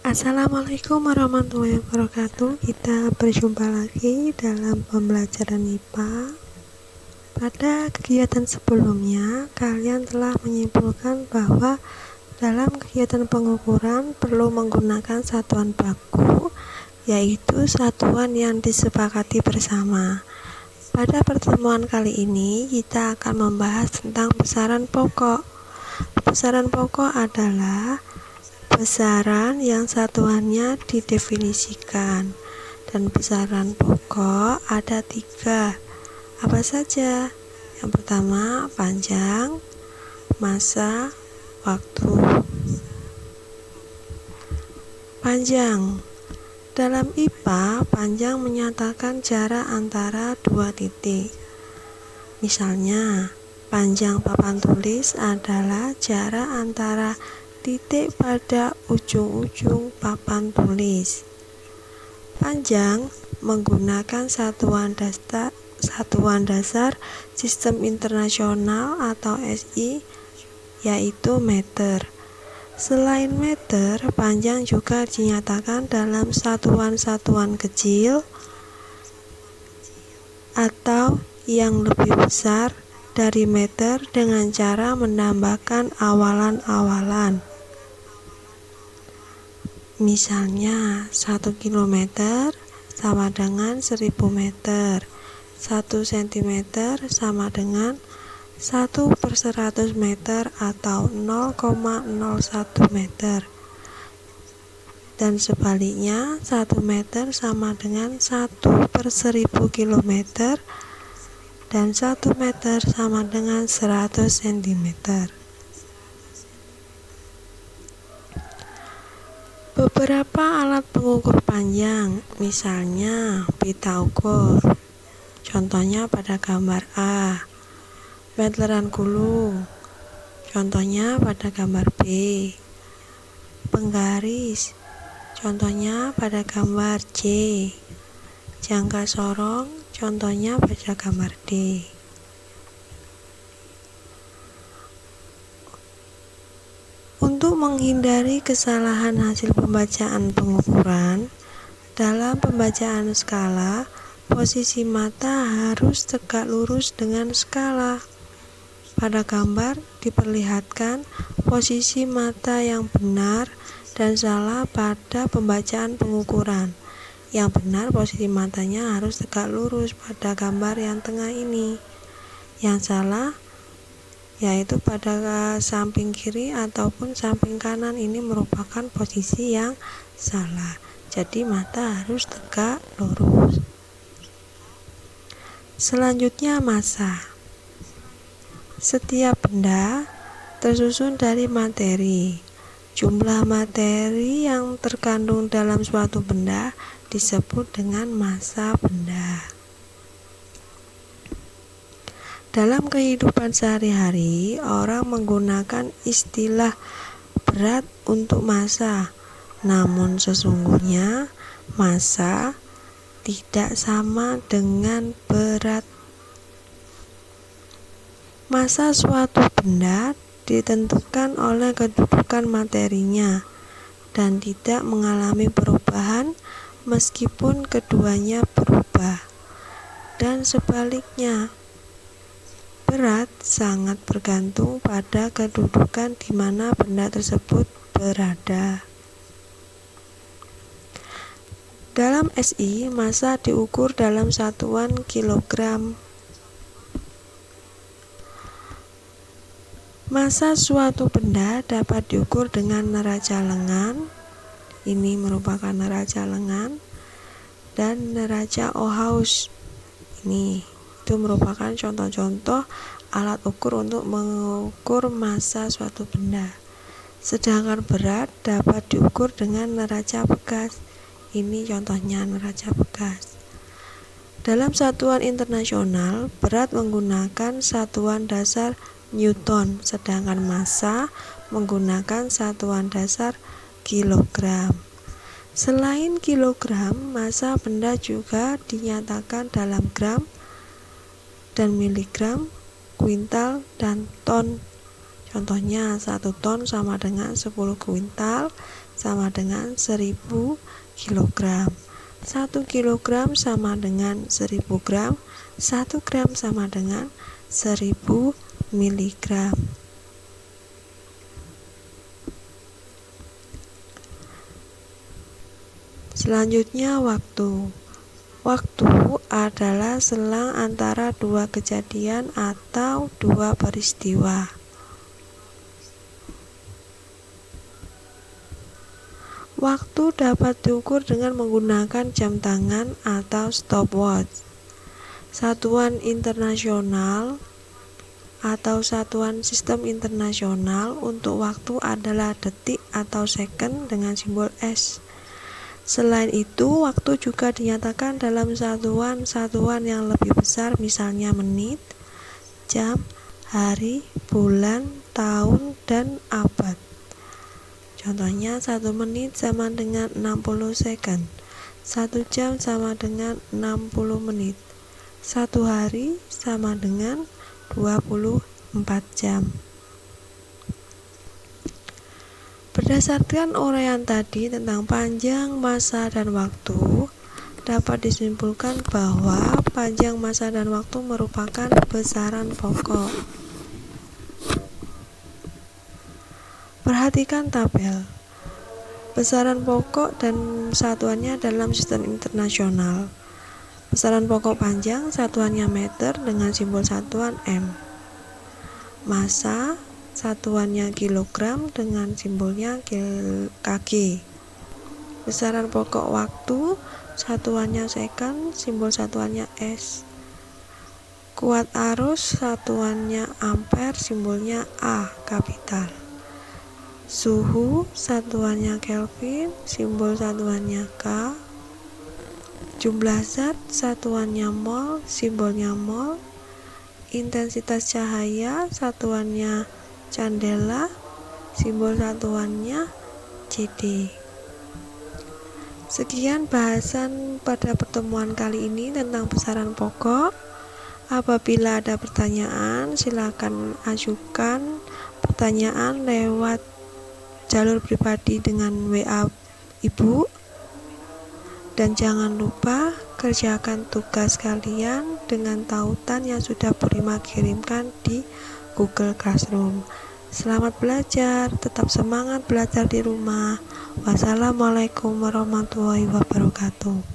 Assalamualaikum warahmatullahi wabarakatuh. Kita berjumpa lagi dalam pembelajaran IPA. Pada kegiatan sebelumnya, kalian telah menyimpulkan bahwa dalam kegiatan pengukuran perlu menggunakan satuan baku, yaitu satuan yang disepakati bersama. Pada pertemuan kali ini, kita akan membahas tentang besaran pokok. Besaran pokok adalah besaran yang satuannya didefinisikan, dan besaran pokok ada 3. Apa saja? Yang pertama, panjang, massa, waktu. Panjang. Dalam IPA, panjang menyatakan jarak antara dua titik. Misalnya, panjang papan tulis adalah jarak antara titik pada ujung-ujung papan tulis. Panjang menggunakan satuan dasar Sistem Internasional atau SI, yaitu meter. Selain meter, panjang juga dinyatakan dalam satuan-satuan kecil atau yang lebih besar dari meter dengan cara menambahkan awalan-awalan. Misalnya, 1 kilometer sama dengan 1000 meter, 1 cm sama dengan 1/100 meter atau 0,01 meter. Dan sebaliknya, 1 meter sama dengan 1/1000 kilometer, dan 1 meter sama dengan 100 cm. Beberapa alat pengukur panjang, misalnya pita ukur, contohnya pada gambar A. Meteran gulung, contohnya pada gambar B. Penggaris, contohnya pada gambar C. Jangka sorong, contohnya pada gambar D. Untuk menghindari kesalahan hasil pembacaan pengukuran, dalam pembacaan skala, posisi mata harus tegak lurus dengan skala. Pada gambar diperlihatkan posisi mata yang benar dan salah pada pembacaan pengukuran. Yang benar, posisi matanya harus tegak lurus pada gambar yang tengah ini. Yang salah yaitu pada samping kiri ataupun samping kanan, ini merupakan posisi yang salah. Jadi mata harus tegak lurus. Selanjutnya, massa. Setiap benda tersusun dari materi. Jumlah materi yang terkandung dalam suatu benda disebut dengan massa benda. Dalam kehidupan sehari-hari, orang menggunakan istilah berat untuk massa. Namun sesungguhnya massa tidak sama dengan berat. Massa suatu benda ditentukan oleh kedudukan materinya dan tidak mengalami perubahan meskipun keduanya berubah. Dan sebaliknya, berat sangat bergantung pada kedudukan di mana benda tersebut berada. Dalam SI, massa diukur dalam satuan kilogram. Massa suatu benda dapat diukur dengan neraca lengan. Ini merupakan neraca lengan. Dan neraca Ohaus. Ini itu merupakan contoh-contoh alat ukur untuk mengukur massa suatu benda. Sedangkan berat dapat diukur dengan neraca Pegas. Ini contohnya neraca Pegas. Dalam satuan internasional, berat menggunakan satuan dasar Newton, sedangkan massa menggunakan satuan dasar kilogram. Selain kilogram, massa benda juga dinyatakan dalam gram dan miligram, kuintal, dan ton. Contohnya 1 ton sama dengan 10 kuintal, sama dengan 1000 kg. 1 kilogram sama dengan 1000 gram. 1 gram sama dengan 1000 miligram. Selanjutnya waktu. Waktu adalah selang antara dua kejadian atau dua peristiwa. Waktu dapat diukur dengan menggunakan jam tangan atau stopwatch. Satuan internasional atau satuan sistem internasional untuk waktu adalah detik atau second dengan simbol S. Selain itu, waktu juga dinyatakan dalam satuan-satuan yang lebih besar, misalnya menit, jam, hari, bulan, tahun, dan abad. Contohnya, 1 menit sama dengan 60 second, 1 jam sama dengan 60 menit, 1 hari sama dengan 24 jam. Berdasarkan uraian tadi tentang panjang, masa, dan waktu, dapat disimpulkan bahwa panjang, masa, dan waktu merupakan besaran pokok. Perhatikan tabel besaran pokok dan satuannya dalam sistem internasional. Besaran pokok panjang satuannya meter dengan simbol satuan M. Massa satuannya kilogram dengan simbolnya kg. Besaran pokok waktu satuannya second, simbol satuannya S. Kuat arus satuannya ampere, simbolnya A kapital. Suhu satuannya Kelvin, simbol satuannya K. Jumlah zat satuannya mol, simbolnya mol. Intensitas cahaya satuannya candela, simbol satuannya CD. Sekian bahasan pada pertemuan kali ini tentang besaran pokok. Apabila ada pertanyaan, silakan ajukan pertanyaan lewat jalur pribadi dengan WA Ibu. Dan jangan lupa kerjakan tugas kalian dengan tautan yang sudah Bu Rima kirimkan di Google Classroom. Selamat belajar, tetap semangat belajar di rumah. Wassalamualaikum warahmatullahi wabarakatuh.